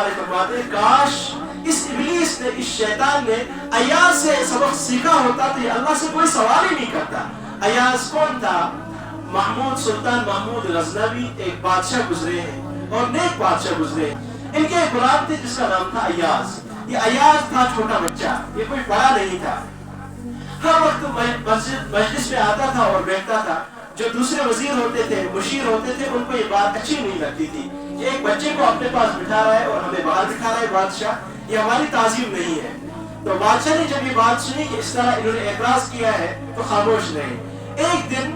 علیہ فرماتے ہیں کاش اس ابلیس نے، اس شیطان نے ایاز سے سبق سیکھا ہوتا تو یہ اللہ سے کوئی سوال ہی نہیں کرتا۔ ایاز کون تھا؟ محمود، سلطان محمود غزنوی ایک بادشاہ گزرے ہیں اور نیک بادشاہ گزرے ہیں۔ ان کے ایک غلام تھے جس کا نام تھا ایاز۔ یہ ایاز تھا چھوٹا بچہ، یہ کوئی بڑا نہیں تھا۔ ہر وقت مجلس میں آتا تھا اور بیٹھتا تھا۔ جو دوسرے وزیر ہوتے تھے، مشیر ہوتے تھے، ان کو یہ بات اچھی نہیں لگتی تھی کہ ایک بچے کو اپنے پاس بٹھا رہا ہے اور ہمیں باہر بٹھا رہا ہے بادشاہ، یہ ہماری تعظیم نہیں ہے۔ تو بادشاہ نے جب یہ بات سنی کہ اس طرح انہوں نے اعتراض کیا ہے تو خاموش رہے۔ ایک دن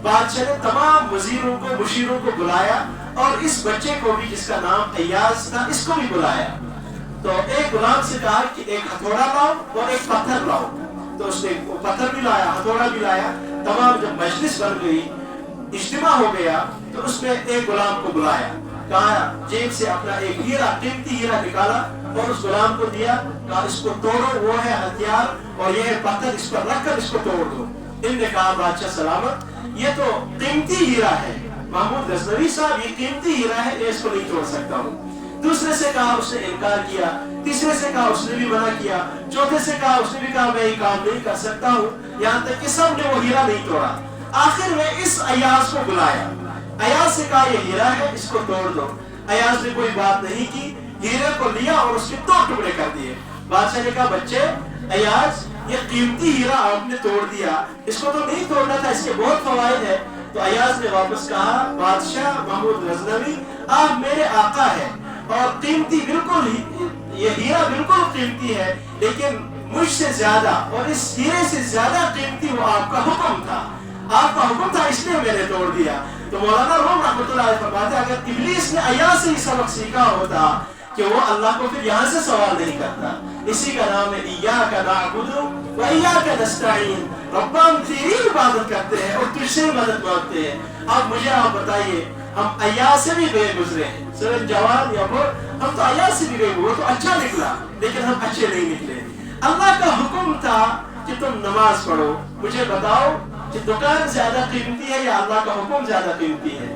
بادشاہ نے تمام وزیروں کو، مشیروں کو بلایا اور اس بچے کو بھی جس کا نام ایاز تھا اس کو بھی بلایا۔ تو ایک غلام سے کہا کہ ایک ہتھوڑا لاؤ اور ایک پتھر لاؤ۔ تو اس نے پتھر بھی لایا، ہتھوڑا بھی لایا۔ تمام جب مجلس بن گئی، اجتماع ہو گیا، تو اس نے ایک غلام کو بلایا، کہا جیب سے اپنا ایک ہیرا، قیمتی ہیرا نکالا اور اس غلام کو دیا، کہا اس کو توڑو، وہ ہے ہتھیار اور یہ ہے پتھر، اس پر رکھ کر اس کو توڑ دو۔ ان نے کہا بادشاہ سلامت، یہ تو قیمتی ہیرا ہے محمود غزنوی صاحب، یہ قیمتی ہیرا ہے، میں اس کو نہیں توڑ سکتا ہوں۔ دوسرے سے کہا، اس نے انکار کیا۔ تیسرے سے کہا، اس نے بھی منع کیا۔ چوتھے سے کہا، اس نے بھی کہا میں یہ کام نہیں کر سکتا ہوں، یہاں تک کہ سب نے وہ ہیرا نہیں توڑا۔ آخر میں اس ایاز کو بلایا، ایاز سے کہا یہ ہیرا ہے، اس کو توڑ دو۔ ایاز نے کوئی بات نہیں کی، ہیرے کو لیا اور اس کے 2 ٹکڑے کر دیے۔ بادشاہ نے کہا بچے ایاز، یہ قیمتی ہیرا آپ نے توڑ دیا، اس کو تو نہیں توڑنا تھا، اس کے بہت فوائد ہے۔ تو ایاز نے واپس کہا بادشاہ محمود غزنوی، آپ میرے آقا ہیں اور قیمتی بالکل یہ ہیرا بالکل قیمتی ہے، لیکن مجھ سے زیادہ اور اس ہیرے سے زیادہ قیمتی وہ آپ کا حکم تھا، آپ کا حکم تھا، اس لیے میں نے توڑ دیا۔ تو مولانا روم رحمۃ اللہ علیہ فرماتے ہیں اگر ابلیس نے ایاز سے ہی سبق سیکھا ہوتا کہ وہ اللہ کو پھر یہاں سے سوال نہیں کرتا۔ اسی کا نام ہے ایاک نعبد و ایاک نستعین، رب ہم تیری عبادت کرتے ہیں اور تجھ سے مدد مانگتے ہیں۔ اب مجھے آپ بتائیے، ہم ایاز سے بھی گئے گزرے ہیں، صرف جوان یا بڑھ، ہم تو ایاز سے بھی گئے، وہ تو اچھا نکلا لیکن ہم اچھے نہیں نکلے۔ اللہ کا حکم تھا کہ تم نماز پڑھو، مجھے بتاؤ کہ دکان زیادہ قیمتی ہے یا اللہ کا حکم زیادہ قیمتی ہے؟